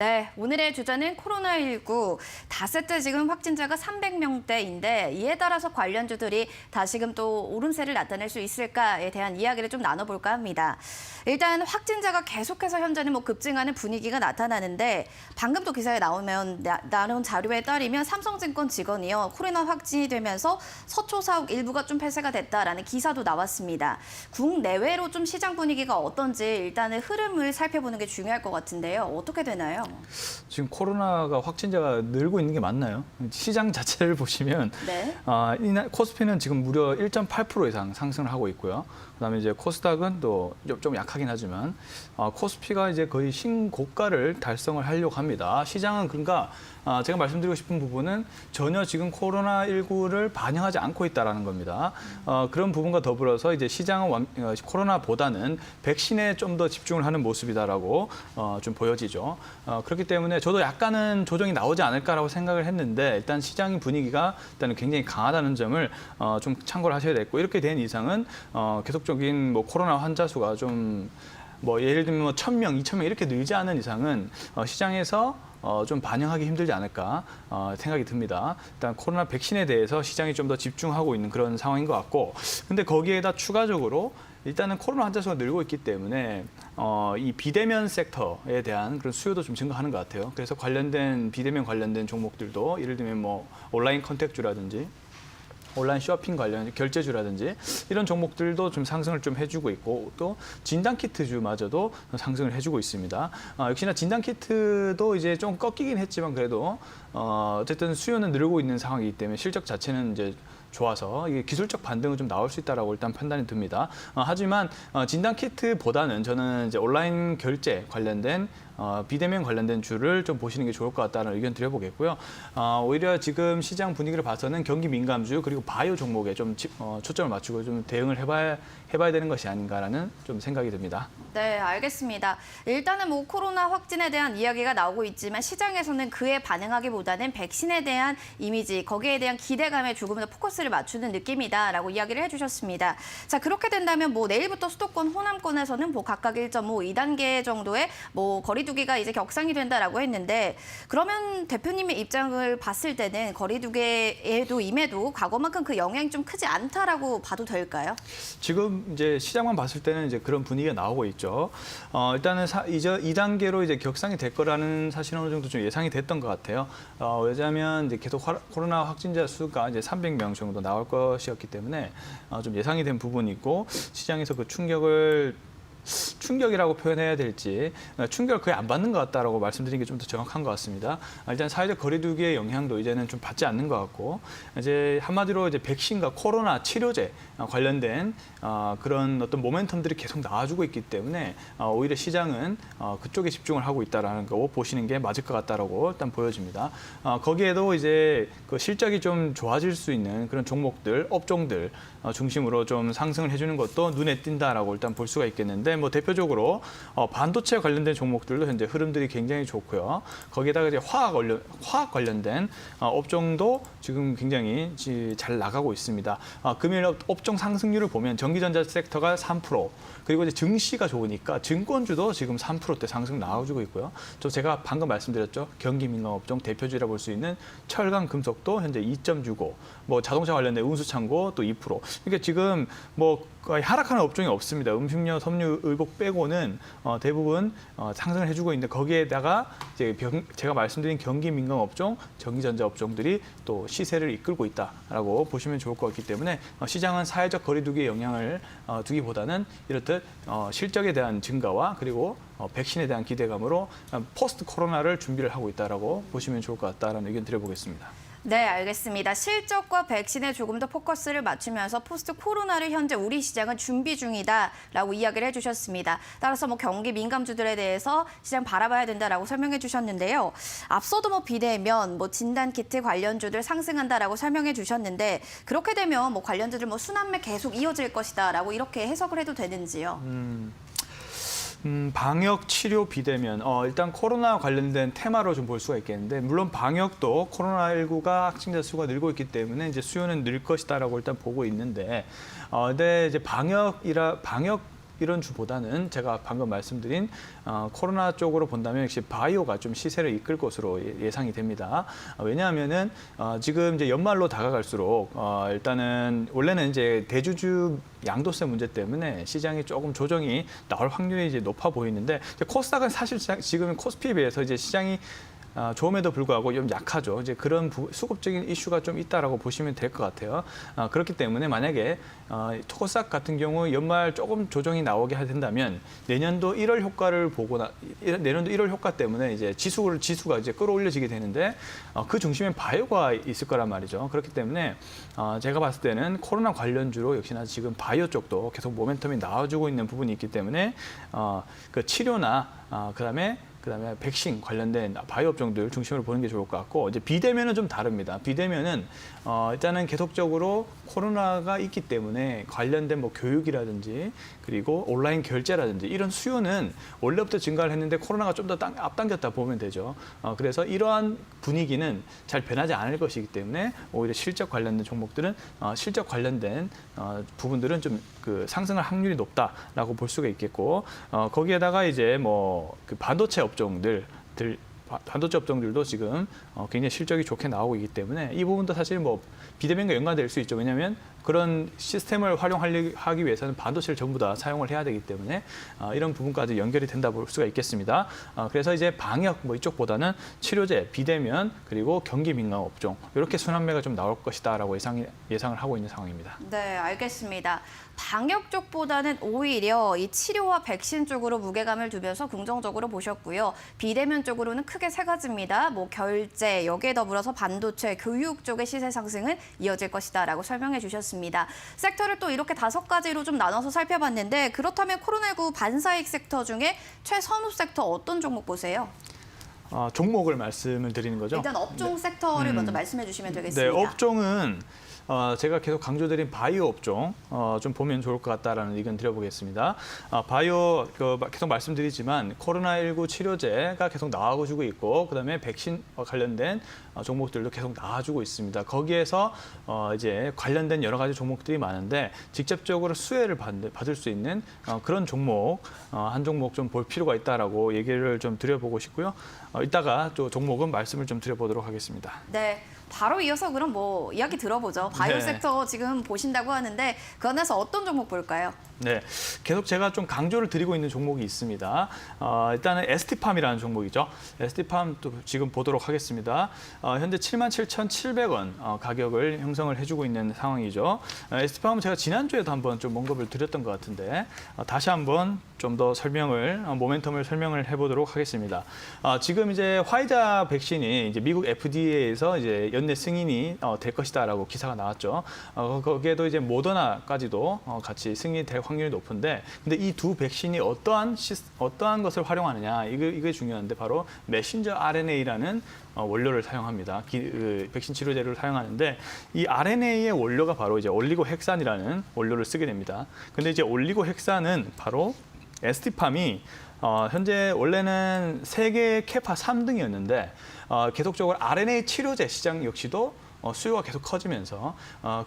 네, 오늘의 주제는 코로나19. 닷새째 지금 확진자가 300명대인데 이에 따라서 관련주들이 다시금 또 오름세를 나타낼 수 있을까에 대한 이야기를 좀 나눠볼까 합니다. 일단 확진자가 계속해서 현재는 급증하는 분위기가 나타나는데 방금 또 기사에 나온 자료에 따르면 삼성증권 직원이요. 코로나 확진이 되면서 서초 사옥 일부가 좀 폐쇄가 됐다라는 기사도 나왔습니다. 국내외로 좀 시장 분위기가 어떤지 일단은 흐름을 살펴보는 게 중요할 것 같은데요. 어떻게 되나요? 지금 코로나가 확진자가 늘고 있는 게 맞나요? 시장 자체를 보시면 네. 이날 코스피는 지금 무려 1.8% 이상 상승을 하고 있고요. 그다음에 이제 코스닥은 또 좀 약하긴 하지만 코스피가 이제 거의 신고가를 달성을 하려고 합니다. 시장은 그러니까 제가 말씀드리고 싶은 부분은 전혀 지금 코로나19를 반영하지 않고 있다라는 겁니다. 그런 부분과 더불어서 이제 시장은 코로나보다는 백신에 좀 더 집중을 하는 모습이다라고 좀 보여지죠. 그렇기 때문에 저도 약간은 조정이 나오지 않을까라고 생각을 했는데 일단 시장 분위기가 일단은 굉장히 강하다는 점을 좀 참고를 하셔야 되겠고 이렇게 된 이상은 계속적인 코로나 환자 수가 좀 예를 들면 1,000명, 2,000명 이렇게 늘지 않은 이상은 시장에서 좀 반영하기 힘들지 않을까 생각이 듭니다. 일단 코로나 백신에 대해서 시장이 좀 더 집중하고 있는 그런 상황인 것 같고, 근데 거기에다 추가적으로 일단은 코로나 환자 수가 늘고 있기 때문에 이 비대면 섹터에 대한 그런 수요도 좀 증가하는 것 같아요. 그래서 비대면 관련된 종목들도 예를 들면 온라인 컨택주라든지 온라인 쇼핑 관련 결제주라든지 이런 종목들도 좀 상승을 좀 해주고 있고 또 진단키트주마저도 상승을 해주고 있습니다. 역시나 진단키트도 이제 좀 꺾이긴 했지만 그래도 어쨌든 수요는 늘고 있는 상황이기 때문에 실적 자체는 이제 좋아서 이게 기술적 반등은 좀 나올 수 있다라고 일단 판단이 듭니다. 하지만 진단키트보다는 저는 이제 온라인 결제 관련된 비대면 관련된 주를 좀 보시는 게 좋을 것 같다는 의견 드려보겠고요. 오히려 지금 시장 분위기를 봐서는 경기 민감주 그리고 바이오 종목에 좀 초점을 맞추고 좀 대응을 해봐야 되는 것이 아닌가라는 좀 생각이 듭니다. 네, 알겠습니다. 일단은 코로나 확진에 대한 이야기가 나오고 있지만 시장에서는 그에 반응하기보다는 백신에 대한 이미지, 거기에 대한 기대감에 조금 더 포커스를 맞추는 느낌이다라고 이야기를 해주셨습니다. 자, 그렇게 된다면 내일부터 수도권, 호남권에서는 각각 1.5, 2단계 정도의 거리두기가 이제 격상이 된다라고 했는데 그러면 대표님의 입장을 봤을 때는 거리두기에도 임해도 과거만큼 그 영향이 좀 크지 않다라고 봐도 될까요? 지금 이제 시장만 봤을 때는 이제 그런 분위기가 나오고 있죠. 일단은 이제 2단계로 이제 격상이 될 거라는 사실은 어느 정도 좀 예상이 됐던 것 같아요. 왜냐하면 이제 계속 코로나 확진자 수가 이제 300명 정도 나올 것이었기 때문에 좀 예상이 된 부분이 있고 시장에서 그 충격이라고 표현해야 될지 충격을 거의 안 받는 것 같다라고 말씀드리는 게 좀 더 정확한 것 같습니다. 일단 사회적 거리두기의 영향도 이제는 좀 받지 않는 것 같고 이제 한마디로 이제 백신과 코로나 치료제 관련된 그런 어떤 모멘텀들이 계속 나와주고 있기 때문에 오히려 시장은 그쪽에 집중을 하고 있다라는 거 보시는 게 맞을 것 같다라고 일단 보여집니다. 거기에도 이제 그 실적이 좀 좋아질 수 있는 그런 종목들, 업종들 중심으로 좀 상승을 해주는 것도 눈에 띈다라고 일단 볼 수가 있겠는데 대표적으로 반도체 관련된 종목들도 현재 흐름들이 굉장히 좋고요. 거기에다가 이제 화학 관련된 업종도 지금 굉장히 잘 나가고 있습니다. 금일 업종 상승률을 보면 전기전자 섹터가 3%, 그리고 이제 증시가 좋으니까 증권주도 지금 3%대 상승 나와주고 있고요. 제가 방금 말씀드렸죠. 경기 민감 업종 대표주라 볼 수 있는 철강 금속도 현재 2.65, 자동차 관련된 운수창고 또 2%. 그러니까 지금 거의 하락하는 업종이 없습니다. 음식료, 섬유, 의복 빼고는 대부분 상승을 해주고 있는데 거기에다가 이제 제가 말씀드린 경기 민감 업종, 전기전자 업종들이 또 시세를 이끌고 있다라고 보시면 좋을 것 같기 때문에 시장은 사회적 거리두기의 영향을 두기보다는 이렇듯 실적에 대한 증가와 그리고 백신에 대한 기대감으로 포스트 코로나를 준비를 하고 있다라고 보시면 좋을 것 같다라는 의견 드려보겠습니다. 네, 알겠습니다. 실적과 백신에 조금 더 포커스를 맞추면서 포스트 코로나를 현재 우리 시장은 준비 중이다라고 이야기를 해주셨습니다. 따라서 경기 민감주들에 대해서 시장 바라봐야 된다라고 설명해 주셨는데요. 앞서도 비대면, 진단키트 관련주들 상승한다라고 설명해 주셨는데 그렇게 되면 관련주들 순환매 계속 이어질 것이다라고 이렇게 해석을 해도 되는지요? 방역, 치료, 비대면. 일단 코로나 관련된 테마로 좀 볼 수가 있겠는데 물론 방역도 코로나19가 확진자 수가 늘고 있기 때문에 이제 수요는 늘 것이다라고 일단 보고 있는데 근데 이제 방역 이런 주보다는 제가 방금 말씀드린 코로나 쪽으로 본다면 역시 바이오가 좀 시세를 이끌 것으로 예상이 됩니다. 왜냐하면은 지금 이제 연말로 다가갈수록 일단은 원래는 이제 대주주 양도세 문제 때문에 시장이 조금 조정이 나올 확률이 이제 높아 보이는데 이제 코스닥은 사실 지금 코스피에 비해서 이제 시장이 좋음에도 불구하고 좀 약하죠. 이제 그런 수급적인 이슈가 좀 있다라고 보시면 될 것 같아요. 그렇기 때문에 만약에 코스닥 같은 경우 연말 조금 조정이 나오게 된다면 내년도 1월 효과를 내년도 1월 효과 때문에 이제 지수가 이제 끌어올려지게 되는데 그 중심에 바이오가 있을 거란 말이죠. 그렇기 때문에 제가 봤을 때는 코로나 관련주로 역시나 지금 바이오 쪽도 계속 모멘텀이 나와주고 있는 부분이 있기 때문에 그 치료나 그다음에 백신 관련된 바이오 업종들 중심으로 보는 게 좋을 것 같고 이제 비대면은 좀 다릅니다. 비대면은 일단은 계속적으로 코로나가 있기 때문에 관련된 뭐 교육이라든지 그리고 온라인 결제라든지 이런 수요는 원래부터 증가를 했는데 코로나가 좀 더 앞당겼다 보면 되죠. 그래서 이러한 분위기는 잘 변하지 않을 것이기 때문에 오히려 실적 관련된 종목들은 실적 관련된 부분들은 좀 그 상승할 확률이 높다라고 볼 수가 있겠고 거기에다가 이제 뭐 그 반도체 업종들도 지금 굉장히 실적이 좋게 나오고 있기 때문에 이 부분도 사실 뭐 비대면과 연관될 수 있죠. 왜냐하면 그런 시스템을 활용하기 위해서는 반도체를 전부 다 사용을 해야 되기 때문에 이런 부분까지 연결이 된다 볼 수가 있겠습니다. 그래서 이제 방역 뭐 이쪽보다는 치료제, 비대면 그리고 경기 민감 업종 이렇게 순환매가 좀 나올 것이다라고 예상을 하고 있는 상황입니다. 네, 알겠습니다. 방역 쪽보다는 오히려 이 치료와 백신 쪽으로 무게감을 두면서 긍정적으로 보셨고요. 비대면 쪽으로는 크게 세 가지입니다. 뭐 결제, 여기에 더불어서 반도체, 교육 쪽의 시세 상승은 이어질 것이다라고 설명해 주셨습니다. 섹터를 또 이렇게 5가지로 좀 나눠서 살펴봤는데 그렇다면 코로나19 반사익 섹터 중에 최선호 섹터 어떤 종목 보세요? 종목을 말씀을 드리는 거죠? 일단 업종 섹터를 먼저 말씀해 주시면 되겠습니다. 네, 업종은 제가 계속 강조드린 바이오 업종 좀 보면 좋을 것 같다라는 의견 드려보겠습니다. 바이오 계속 말씀드리지만 코로나19 치료제가 계속 나와주고 있고 그다음에 백신 관련된 종목들도 계속 나와주고 있습니다. 거기에서 이제 관련된 여러 가지 종목들이 많은데 직접적으로 수혜를 받을 수 있는 그런 종목 한 종목 좀 볼 필요가 있다라고 얘기를 좀 드려보고 싶고요. 이따가 또 종목은 말씀을 좀 드려보도록 하겠습니다. 네. 바로 이어서 그럼 뭐 이야기 들어보죠. 바이오 네. 섹터 지금 보신다고 하는데 그 안에서 어떤 종목 볼까요? 네, 계속 제가 좀 강조를 드리고 있는 종목이 있습니다. 일단은 ST팜이라는 종목이죠. ST팜 또 지금 보도록 하겠습니다. 현재 77,700원 가격을 형성을 해주고 있는 상황이죠. ST팜은 제가 지난주에도 한번 좀 언급을 드렸던 것 같은데 다시 한번 좀 더 모멘텀을 설명을 해보도록 하겠습니다. 지금 이제 화이자 백신이 이제 미국 FDA에서 이제 연내 승인이 될 것이다라고 기사가 나왔죠. 거기에도 이제 모더나까지도 같이 승인될 확률이 높은데, 근데 이 두 백신이 어떠한 것을 활용하느냐 이게 중요한데 바로 메신저 RNA라는 원료를 사용합니다. 백신 치료제를 사용하는데 이 RNA의 원료가 바로 이제 올리고핵산이라는 원료를 쓰게 됩니다. 근데 이제 올리고핵산은 바로 ST팜이 현재 원래는 세계 캐파 3등이었는데 계속적으로 RNA 치료제 시장 역시도 수요가 계속 커지면서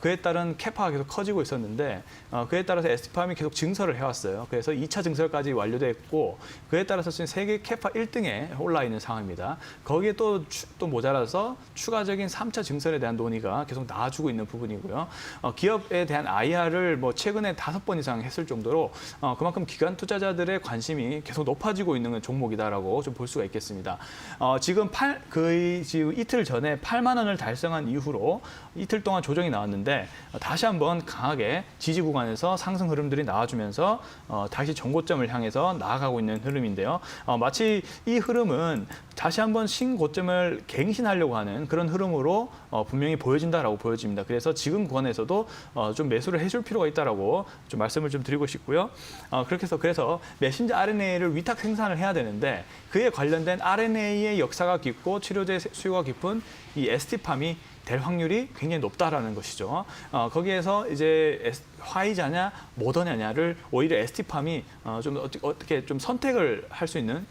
그에 따른 캐파가 계속 커지고 있었는데 그에 따라서 ST팜이 계속 증설을 해왔어요. 그래서 2차 증설까지 완료됐고 그에 따라서 지금 세계 캐파 1등에 올라 있는 상황입니다. 거기에 또 모자라서 추가적인 3차 증설에 대한 논의가 계속 나와주고 있는 부분이고요. 기업에 대한 IR을 뭐 최근에 5번 이상 했을 정도로 그만큼 기관 투자자들의 관심이 계속 높아지고 있는 종목이다라고 좀 볼 수가 있겠습니다. 지금 지금 이틀 전에 8만 원을 달성한 이후로 이틀 동안 조정이 나왔는데 다시 한번 강하게 지지 구간에서 상승 흐름들이 나와주면서 다시 정고점을 향해서 나아가고 있는 흐름인데요. 마치 이 흐름은 다시 한번 신고점을 갱신하려고 하는 그런 흐름으로 분명히 보여진다라고 보여집니다. 그래서 지금 구간에서도 좀 매수를 해줄 필요가 있다라고 좀 말씀을 좀 드리고 싶고요. 그래서 메신저 RNA를 위탁 생산을 해야 되는데 그에 관련된 RNA의 역사가 깊고 치료제 수요가 깊은 이 ST팜이 될 확률이 굉장히 높다라는 것이죠. 거기에서 이제 화이자냐 모더냐냐를 오히려 ST팜이 좀 어떻게 좀 선택을 할 수 있는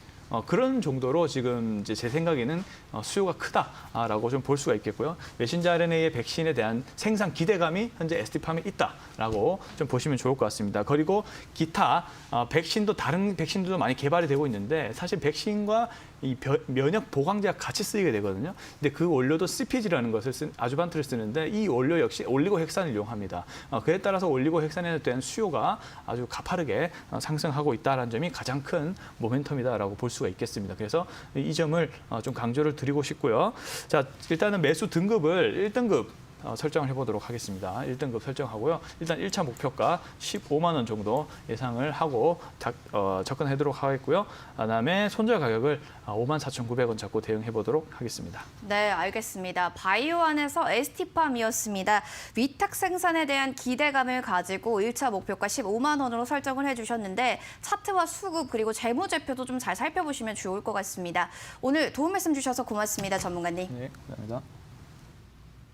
그런 정도로 지금 이제 제 생각에는 수요가 크다라고 좀 볼 수가 있겠고요. 메신저 RNA의 백신에 대한 생산 기대감이 현재 ST팜에 있다라고 좀 보시면 좋을 것 같습니다. 그리고 기타 백신도 다른 백신들도 많이 개발이 되고 있는데 사실 백신과 이 면역 보강제가 같이 쓰이게 되거든요. 근데 그 원료도 CpG라는 것을 아주반트를 쓰는데 이 원료 역시 올리고핵산을 이용합니다. 그에 따라서 올리고핵산에 대한 수요가 아주 가파르게 상승하고 있다는 점이 가장 큰 모멘텀이다라고 볼 수가 있겠습니다. 그래서 이 점을 좀 강조를 드리고 싶고요. 자, 일단은 매수 등급을 1등급 설정을 해보도록 하겠습니다. 1등급 설정하고요. 일단 1차 목표가 15만 원 정도 예상을 하고 접근하도록 하겠고요. 그다음에 손절 가격을 54,900원 잡고 대응해보도록 하겠습니다. 네, 알겠습니다. 바이오안에서 ST팜이었습니다. 위탁 생산에 대한 기대감을 가지고 1차 목표가 15만 원으로 설정을 해주셨는데 차트와 수급 그리고 재무제표도 좀 잘 살펴보시면 좋을 것 같습니다. 오늘 도움 말씀 주셔서 고맙습니다, 전문가님. 네, 감사합니다.